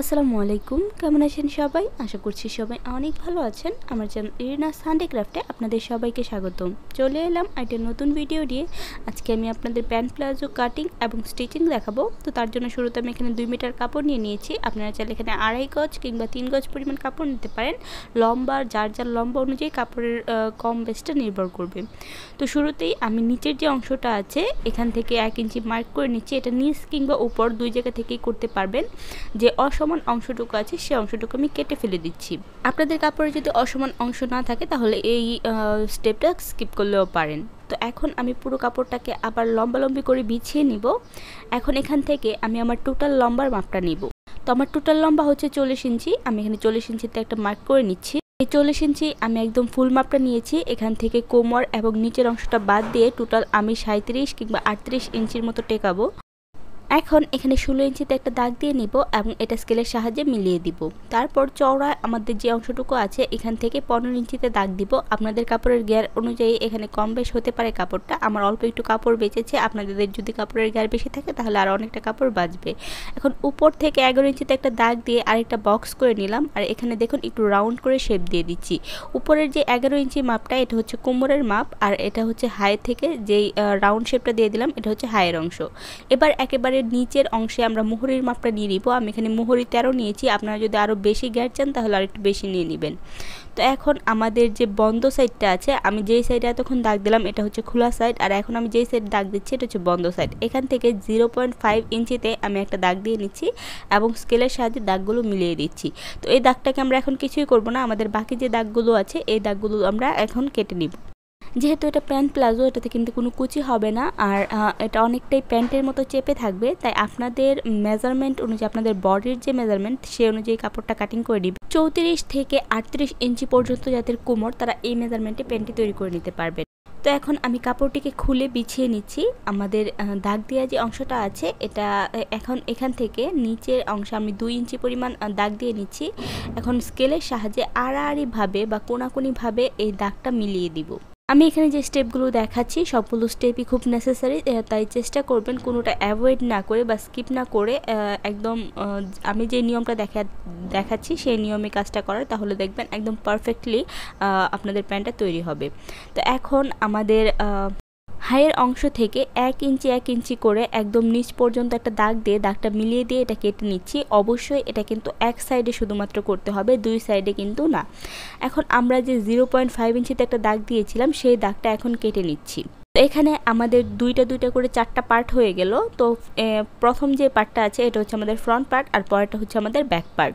আসসালামু আলাইকুম, কেমন আছেন সবাই? আশা করছি সবাই অনেক ভালো আছেন। আমার চ্যানেল ইরিনা সানডে ক্রাফটে আপনাদের সবাইকে স্বাগতম। চলে এলাম একটা নতুন ভিডিও নিয়ে। আজকে আমি আপনাদের প্যান্ট প্লাজো কাটিং এবং স্টিচিং দেখাবো। তো তার জন্য শুরুতে আমি এখানে 2 মিটার কাপড় নিয়ে নিয়েছি। আপনারা চাইলে এখানে 2.5 গজ কিংবা 3 গজ পরিমাণ কাপড় নিতে পারেন। লম্বা যার লম্বা অনুযায়ী কাপড়ের কম বেশটা নির্ভর করবে। তো শুরুতেই আমি নিচের যে অংশটা আছে এখান থেকে 1 ইঞ্চি মার্ক করে নিচ্ছি। এটা নিচ কিংবা উপর দুই জায়গা থেকেই করতে পারবেন। যে অসমান অংশটুকু আছে সেই অংশটুকু আমি কেটে ফেলে দিচ্ছি। আপনাদের কাপড়ে যদি অসমান অংশ না থাকে তাহলে এই স্টেপটা স্কিপ করলেও পারেন। তো এখন আমি পুরো কাপড়টাকে আবার লম্বালম্বি করে বিছিয়ে নিব। এখন এখান থেকে আমি আমার টোটাল লম্বার মাপটা নিব। তো আমার টোটাল লম্বা হচ্ছে 40 ইঞ্চি। আমি এখানে 40 ইঞ্চিতে একটা মার্ক করে নিচ্ছি। এই 40 ইঞ্চি আমি একদম ফুল মাপটা নিয়েছি। এখান থেকে কোমর এবং নিচের অংশটা বাদ দিয়ে টোটাল আমি 37 কিংবা 38 ইঞ্চির মতো টেকাবো। এখন এখানে 16 ইঞ্চিতে একটা দাগ দিয়ে নিব এবং এটা স্কেলের সাহায্যে মিলিয়ে দিব। তারপর চওড়া আমাদের যে অংশটুকু আছে এখান থেকে 15 ইঞ্চিতে দাগ দিব। আপনাদের কাপড়ের গ্যার অনুযায়ী এখানে কম বেশ হতে পারে কাপড়টা। আমার অল্প একটু কাপড় বেঁচেছে, আপনাদের যদি কাপড়ের গ্যার বেশি থাকে তাহলে আরও অনেকটা কাপড় বাঁচবে। এখন উপর থেকে 11 ইঞ্চিতে একটা দাগ দিয়ে আরেকটা বক্স করে নিলাম। আর এখানে দেখুন একটু রাউন্ড করে শেপ দিয়ে দিচ্ছি। উপরের যে 11 ইঞ্চি মাপটা এটা হচ্ছে কোমরের মাপ, আর এটা হচ্ছে হাই থেকে যেই রাউন্ড শেপটা দিয়ে দিলাম এটা হচ্ছে হাইয়ের অংশ। এবার একেবারে নিচের অংশে আমরা মোহরির মাপটা নিয়ে নিব। আমি এখানে মোহরি 13 নিয়েছি। আপনারা যদি আরও বেশি গ্যার চান তাহলে আর একটু বেশি নিয়ে নেবেন। তো এখন আমাদের যে বন্ধ সাইডটা আছে, আমি যেই সাইডে এতক্ষণ দাগ দিলাম এটা হচ্ছে খোলা সাইড, আর এখন আমি যেই সাইড দাগ দিচ্ছি এটা হচ্ছে বন্ধ সাইড। এখান থেকে 0.5 ইঞ্চিতে আমি একটা দাগ দিয়ে নিচ্ছি এবং স্কেলের সাহায্যে দাগগুলো মিলিয়ে দিচ্ছি। তো এই দাগটাকে আমরা এখন কিছুই করব না, আমাদের বাকি যে দাগগুলো আছে এই দাগগুলো আমরা এখন কেটে নিব। যেহেতু এটা প্যান্ট প্লাজো, এটাতে কিন্তু কোনো কুচি হবে না, আর এটা অনেকটাই প্যান্টের মতো চেপে থাকবে। তাই আপনাদের মেজারমেন্ট অনুযায়ী, আপনাদের বডির যে মেজারমেন্ট সে অনুযায়ী কাপড়টা কাটিং করে নিবে। 34 থেকে 38 ইঞ্চি পর্যন্ত যাদের কোমর তারা এই মেজারমেন্টে প্যান্টটি তৈরি করে নিতে পারবে। তো এখন আমি কাপড়টিকে খুলে বিছিয়ে নিচ্ছি। আমাদের দাগ দেওয়া যে অংশটা আছে এটা এখন এখান থেকে নিচের অংশে আমি 2 ইঞ্চি পরিমাণ দাগ দিয়ে নিচ্ছি। এখন স্কেলের সাহায্যে আড়াআড়িভাবে বা কোনাকুনিভাবে এই দাগটা মিলিয়ে দিব। আমি এখানে যে স্টেপগুলো দেখাচ্ছি সবগুলো স্টেপই খুব নেসেসারি, তাই চেষ্টা করবেন কোনোটা অ্যাভয়েড না করে বা স্কিপ না করে একদম আমি যে নিয়মটা দেখাচ্ছি সেই নিয়মে কাজটা করার, তাহলে দেখবেন একদম পারফেক্টলি আপনাদের প্যান্টটা তৈরি হবে। তো এখন আমাদের হাইয়ের অংশ থেকে 1 ইঞ্চি করে একদম নিচ পর্যন্ত একটা দাগ দিয়ে দাগটা মিলিয়ে দিয়ে এটা কেটে নিচ্ছি। অবশ্যই এটা কিন্তু এক সাইডে শুধুমাত্র করতে হবে, দুই সাইডে কিন্তু না। এখন আমরা যে 0.5 ইঞ্চিতে একটা দাগ দিয়েছিলাম সেই দাগটা এখন কেটে নিচ্ছি। তো এখানে আমাদের দুইটা করে 4টা পার্ট হয়ে গেল। তো প্রথম যে পার্টটা আছে এটা হচ্ছে আমাদের ফ্রন্ট পার্ট, আর পরেরটা হচ্ছে আমাদের ব্যাক পার্ট।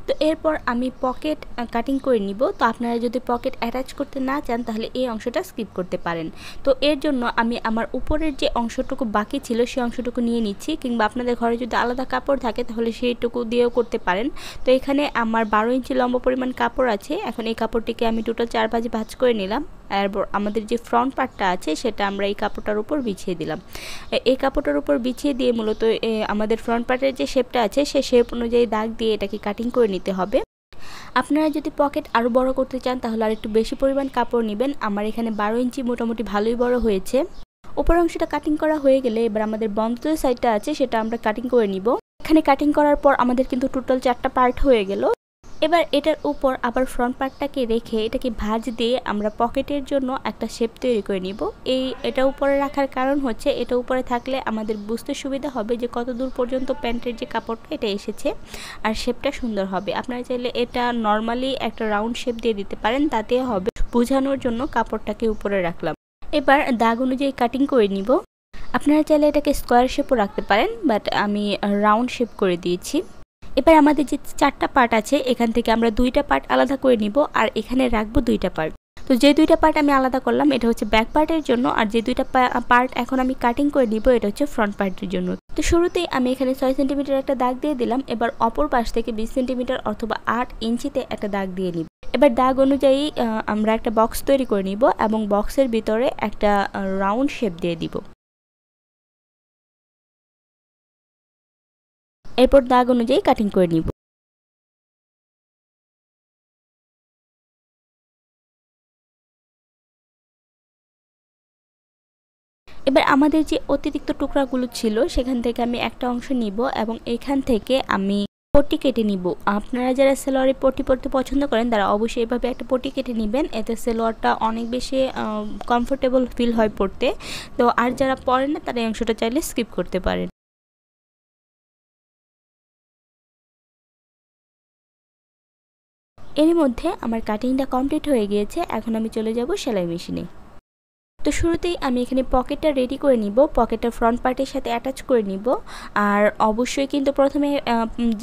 তো এরপর আমি পকেট কাটিং করে নিব। তো আপনারা যদি পকেট অ্যাটাচ করতে না চান তাহলে এই অংশটা স্কিপ করতে পারেন। তো এর জন্য আমি আমার উপরের যে অংশটুকু বাকি ছিল সেই অংশটুকু নিয়ে নিচ্ছি, কিংবা আপনাদের ঘরে যদি আলাদা কাপড় থাকে তাহলে সেইটুকু দিয়েও করতে পারেন। তো এখানে আমার 12 ইঞ্চি লম্বা পরিমাণ কাপড় আছে। এখন এই কাপড়টিকে আমি টোটাল 4 ভাঁজে ভাঁজ করে নিলাম। এরপর আমাদের যে ফ্রন্ট পার্টটা আছে সেটা আমরা এই কাপড়টার উপর বিছিয়ে দিলাম। এই কাপড়টার উপর বিছিয়ে দিয়ে মূলত আমাদের ফ্রন্ট পার্টের যে শেপটা আছে সেই শেপ অনুযায়ী দাগ দিয়ে এটাকে কাটিং করে নিতে হবে। আপনারা যদি পকেট আরও বড় করতে চান তাহলে আর একটু বেশি পরিমাণ কাপড় নেবেন। আমার এখানে 12 ইঞ্চি মোটামুটি ভালোই বড় হয়েছে। উপর অংশটা কাটিং করা হয়ে গেলে এবার আমাদের বন্ধ যে সাইডটা আছে সেটা আমরা কাটিং করে নিব। এখানে কাটিং করার পর আমাদের কিন্তু টোটাল 4টা পার্ট হয়ে গেল। এবার এটার উপর আবার ফ্রন্ট পার্টটাকে রেখে এটাকে ভাঁজ দিয়ে আমরা পকেটের জন্য একটা শেপ তৈরি করে নিব। এটা উপরে রাখার কারণ হচ্ছে এটা উপরে থাকলে আমাদের বুঝতে সুবিধা হবে যে কত দূর পর্যন্ত প্যান্টের যে কাপড়টা এটা এসেছে, আর শেপটা সুন্দর হবে। আপনারা চাইলে এটা নর্মালি একটা রাউন্ড শেপ দিয়ে দিতে পারেন, তাতে হবে। বোঝানোর জন্য কাপড়টাকে উপরে রাখলাম। এবার দাগ অনুযায়ী কাটিং করে নিব। আপনারা চাইলে এটাকে স্কোয়ার শেপও রাখতে পারেন, বাট আমি রাউন্ড শেপ করে দিয়েছি। এবার আমাদের যে 4টা পার্ট আছে এখান থেকে আমরা 2টা পার্ট আলাদা করে নিব, আর এখানে রাখবো 2টা পার্ট। তো যে 2টা পার্ট আমি আলাদা করলাম এটা হচ্ছে ব্যাক পার্টের জন্য, আর যে 2টা পার্ট এখন আমি কাটিং করে নিব এটা হচ্ছে ফ্রন্ট পার্টের জন্য। তো শুরুতেই আমি এখানে 6 সেন্টিমিটার একটা দাগ দিয়ে দিলাম। এবার অপর পাশ থেকে 20 সেন্টিমিটার অথবা 8 ইঞ্চিতে একটা দাগ দিয়ে নিব। এবার দাগ অনুযায়ী আমরা একটা বক্স তৈরি করে নিব এবং বক্সের ভিতরে একটা রাউন্ড শেপ দিয়ে দিব। এরপর দাগ অনুযায়ী কাটিং করে নিব। এবার আমাদের যে অতিরিক্ত টুকরাগুলো ছিল সেখান থেকে আমি একটা অংশ নিব এবং এখান থেকে আমি পট্টি কেটে নিব। আপনারা যারা সেলোয়ারে পট্টি পরতে পছন্দ করেন তারা অবশ্যই এভাবে একটা পট্টি কেটে নেবেন, এতে সেলোয়ারটা অনেক বেশি কমফোর্টেবল ফিল হয় পরতে। তো আর যারা পরেন না তারা এই অংশটা চাইলে স্কিপ করতে পারেন। এর মধ্যে আমার কাটিংটা কমপ্লিট হয়ে গিয়েছে, এখন আমি চলে যাব সেলাই মেশিনে। তো শুরুতেই আমি এখানে পকেটটা রেডি করে নিব, পকেটটা ফ্রন্ট পার্টের সাথে অ্যাটাচ করে নিব। আর অবশ্যই কিন্তু প্রথমে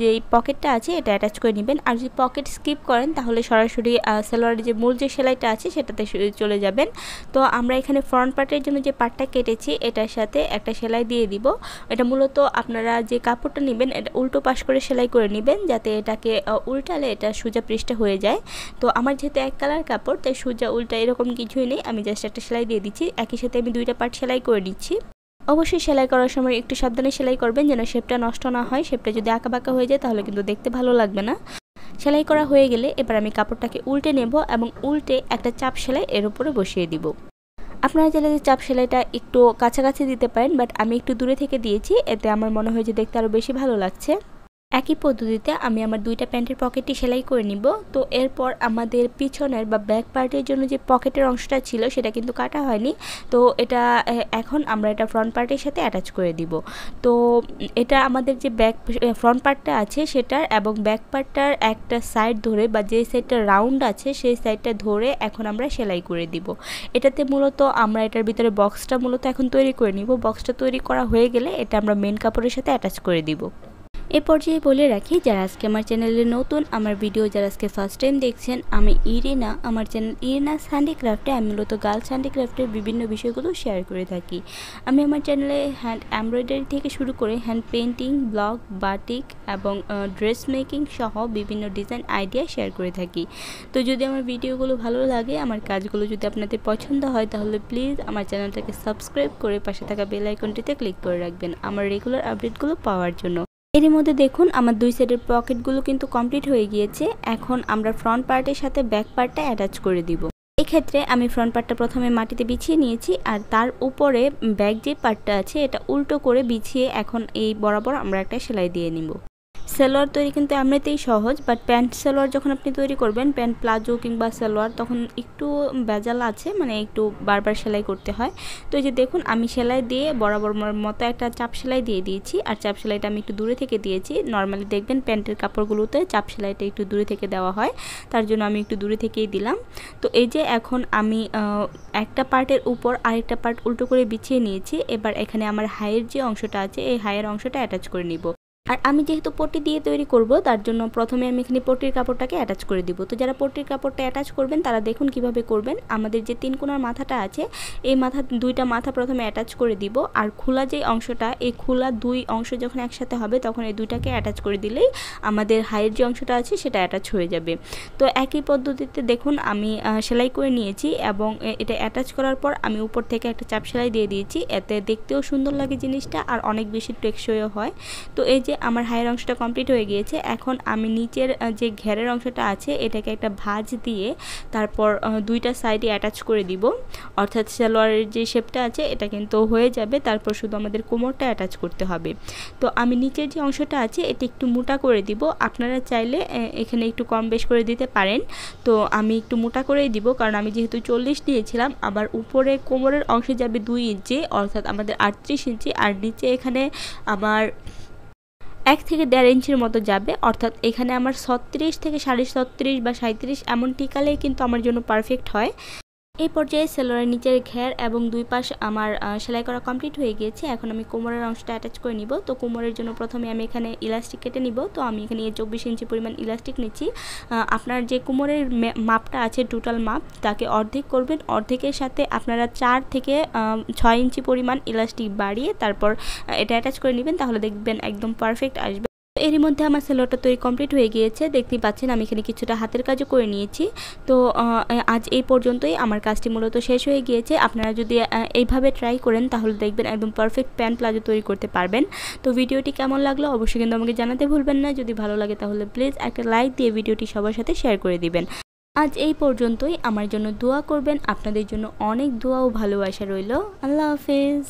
যে পকেটটা আছে এটা অ্যাটাচ করে নেবেন। আর যদি পকেট স্কিপ করেন তাহলে সরাসরি সেলোয়ারের যে মূল যে সেলাইটা আছে সেটাতে চলে যাবেন। তো আমরা এখানে ফ্রন্ট পার্টের জন্য যে পার্টটা কেটেছি এটার সাথে একটা সেলাই দিয়ে দিব। এটা মূলত আপনারা যে কাপড়টা নেবেন এটা উল্টো পাশ করে সেলাই করে নেবেন, যাতে এটাকে উল্টালে এটা সোজা পৃষ্ঠা হয়ে যায়। তো আমার যেহেতু এক কালার কাপড় তাই সোজা উল্টা এরকম কিছুই নেই, আমি জাস্ট একটা সেলাই দিয়ে দিচ্ছি। একই সাথে আমি দুইটা পার্ট সেলাই করে নিচ্ছি। অবশ্যই সেলাই করার সময় একটু সাবধানে সেলাই করবেন যেন শেপটা নষ্ট না হয়। শেপটা যদি আঁকাবাঁকা হয়ে যায় তাহলে কিন্তু দেখতে ভালো লাগবে না। সেলাই করা হয়ে গেলে এবার আমি কাপড়টাকে উল্টে নেব এবং উল্টে একটা চাপ সেলাই এর উপরে বসিয়ে দিব। আপনারা চাইলে চাপ সেলাইটা একটু কাছাকাছি দিতে পারেন, বাট আমি একটু দূরে থেকে দিয়েছি, এতে আমার মনে হয় যে দেখতে আরও বেশি ভালো লাগছে। একই পদ্ধতিতে আমি আমার দুইটা প্যান্টের পকেটটি সেলাই করে নিব। তো এরপর আমাদের পিছনের বা ব্যাক পার্টের জন্য যে পকেটের অংশটা ছিল সেটা কিন্তু কাটা হয়নি, তো এটা এখন আমরা এটা ফ্রন্ট পার্টের সাথে অ্যাটাচ করে দিব। তো এটা আমাদের যে ফ্রন্ট পার্টটা আছে সেটার এবং ব্যাক পার্টটার একটা সাইড ধরে বা যে সাইডটা রাউন্ড আছে সেই সাইডটা ধরে এখন আমরা সেলাই করে দিব। এটাতে মূলত আমরা এটার ভিতরে বক্সটা মূলত এখন তৈরি করে নিব। বক্সটা তৈরি করা হয়ে গেলে এটা আমরা মেন কাপড়ের সাথে অ্যাটাচ করে দিব। এ পর্যায়ে বলে রাখি, যারা আজকে আমার চ্যানেলে নতুন, আমার ভিডিও যারা আজকে ফার্স্ট টাইম দেখছেন, আমি ইরিনা, আমার চ্যানেল ইরিনাস হ্যান্ডিক্রাফটে আমি মূলত গার্লস হ্যান্ডিক্রাফটের বিভিন্ন বিষয়গুলো শেয়ার করে থাকি। আমি আমার চ্যানেলে হ্যান্ড এমব্রয়ডারি থেকে শুরু করে হ্যান্ড পেন্টিং, ব্লগ, বাটিক এবং ড্রেস মেকিং সহ বিভিন্ন ডিজাইন আইডিয়া শেয়ার করে থাকি। তো যদি আমার ভিডিওগুলো ভালো লাগে, আমার কাজগুলো যদি আপনাদের পছন্দ হয়, তাহলে প্লিজ আমার চ্যানেলটাকে সাবস্ক্রাইব করে পাশে থাকা বেল আইকনটিতে ক্লিক করে রাখবেন আমার রেগুলার আপডেটগুলো পাওয়ার জন্য। এর মধ্যে দেখুন আমার দুই সাইডের পকেটগুলো কিন্তু কমপ্লিট হয়ে গিয়েছে। এখন আমরা ফ্রন্ট পার্টের সাথে ব্যাক পার্টটা অ্যাটাচ করে দিব। এক্ষেত্রে আমি ফ্রন্ট পার্টটা প্রথমে মাটিতে বিছিয়ে নিয়েছি আর তার উপরে ব্যাক যে পার্টটা আছে এটা উল্টো করে বিছিয়ে এখন এই বরাবর আমরা একটা সেলাই দিয়ে নিব। সেলোয়ার তৈরি কিন্তু এমনিতেই সহজ, বাট প্যান্ট সেলোয়ার যখন আপনি তৈরি করবেন, প্যান্ট প্লাজো কিংবা সেলোয়ার, তখন একটু ভেজাল আছে, মানে একটু বারবার সেলাই করতে হয়। তো এই যে দেখুন আমি সেলাই দিয়ে বরাবর মতো একটা চাপ সেলাই দিয়ে দিয়েছি, আর চাপ সেলাইটা আমি একটু দূরে থেকে দিয়েছি। নর্মালি দেখবেন প্যান্টের কাপড়গুলোতে চাপ সেলাইটা একটু দূরে থেকে দেওয়া হয়, তার জন্য আমি একটু দূরে থেকেই দিলাম। তো এই যে এখন আমি একটা পার্টের উপর আরেকটা পার্ট উল্টো করে বিছিয়ে নিয়েছি। এবার এখানে আমার হাইয়ের যে অংশটা আছে এই হাইয়ের অংশটা অ্যাটাচ করে নিব। আর আমি যেহেতু পট্টি দিয়ে তৈরি করব তার জন্য প্রথমে আমি এখানে পট্টির কাপড়টাকে অ্যাটাচ করে দিব। তো যারা পট্টির কাপড়টা অ্যাটাচ করবেন তারা দেখুন কিভাবে করবেন। আমাদের যে তিন কোণার মাথাটা আছে এই দুইটা মাথা প্রথমে অ্যাটাচ করে দিব, আর খোলা যে অংশটা, এই খোলা দুই অংশ যখন একসাথে হবে তখন এই দুইটাকে অ্যাটাচ করে দিলেই আমাদের হাইয়ের যে অংশটা আছে সেটা অ্যাটাচ হয়ে যাবে। তো একই পদ্ধতিতে দেখুন আমি সেলাই করে নিয়েছি এবং এটা অ্যাটাচ করার পর আমি উপর থেকে একটা চাপ সেলাই দিয়ে দিয়েছি, এতে দেখতেও সুন্দর লাগে জিনিসটা আর অনেক বেশি টেকসইও হয়। তো এই যে আমার হাইয়ের অংশটা কমপ্লিট হয়ে গিয়েছে। এখন আমি নিচের যে ঘেরের অংশটা আছে এটাকে একটা ভাঁজ দিয়ে তারপর দুইটা সাইডে অ্যাটাচ করে দিব, অর্থাৎ সালোয়ারের যে শেপটা আছে এটা কিন্তু হয়ে যাবে। তারপর শুধু আমাদের কোমরটা অ্যাটাচ করতে হবে। তো আমি নিচের যে অংশটা আছে এটা একটু মোটা করে দিব, আপনারা চাইলে এখানে একটু কম বেশ করে দিতে পারেন। তো আমি একটু মোটা করেই দিব, কারণ আমি যেহেতু 40 দিয়েছিলাম, আবার উপরে কোমরের অংশে যাবে 2 ইঞ্চি, অর্থাৎ আমাদের 38 ইঞ্চি, আর নিচে এখানে আমার 1 থেকে 1.5 ইঞ্চির মতো যাবে, অর্থাৎ এখানে আমার 36 থেকে 37.5 বা 37 এমন টিকালেই কিন্তু আমার জন্য পারফেক্ট হয়। এই পর্যায়ে সেলোয়ারের নিচের ঘের এবং দুই পাশ আমার সেলাই করা কমপ্লিট হয়ে গিয়েছে। এখন আমি কোমরের অংশটা অ্যাটাচ করে নিব। তো কোমরের জন্য প্রথমে আমি এখানে ইলাস্টিক কেটে নিব। তো আমি এখানে 24 ইঞ্চি পরিমাণ ইলাস্টিক নিচ্ছি। আপনার যে কোমরের মাপটা আছে টোটাল মাপ তাকে অর্ধেক করবেন, অর্ধেকের সাথে আপনারা 4 থেকে 6 ইঞ্চি পরিমাণ ইলাস্টিক বাড়িয়ে তারপর এটা অ্যাটাচ করে নেবেন, তাহলে দেখবেন একদম পারফেক্ট আসবে। এরই মধ্যে আমার সেলোয়ারটা তৈরি কমপ্লিট হয়ে গিয়েছে, দেখতেই পাচ্ছেন আমি এখানে কিছুটা হাতের কাজও করে নিয়েছি। তো আজ এই পর্যন্তই আমার কাজটি মূলত শেষ হয়ে গিয়েছে। আপনারা যদি এইভাবে ট্রাই করেন তাহলে দেখবেন একদম পারফেক্ট প্যান্ট প্লাজো তৈরি করতে পারবেন। তো ভিডিওটি কেমন লাগলো অবশ্যই কিন্তু আমাকে জানাতে ভুলবেন না। যদি ভালো লাগে তাহলে প্লিজ একটা লাইক দিয়ে ভিডিওটি সবার সাথে শেয়ার করে দিবেন। আজ এই পর্যন্তই। আমার জন্য দোয়া করবেন। আপনাদের জন্য অনেক দোয়া ও ভালোবাসা রইল। আল্লাহ হাফেজ।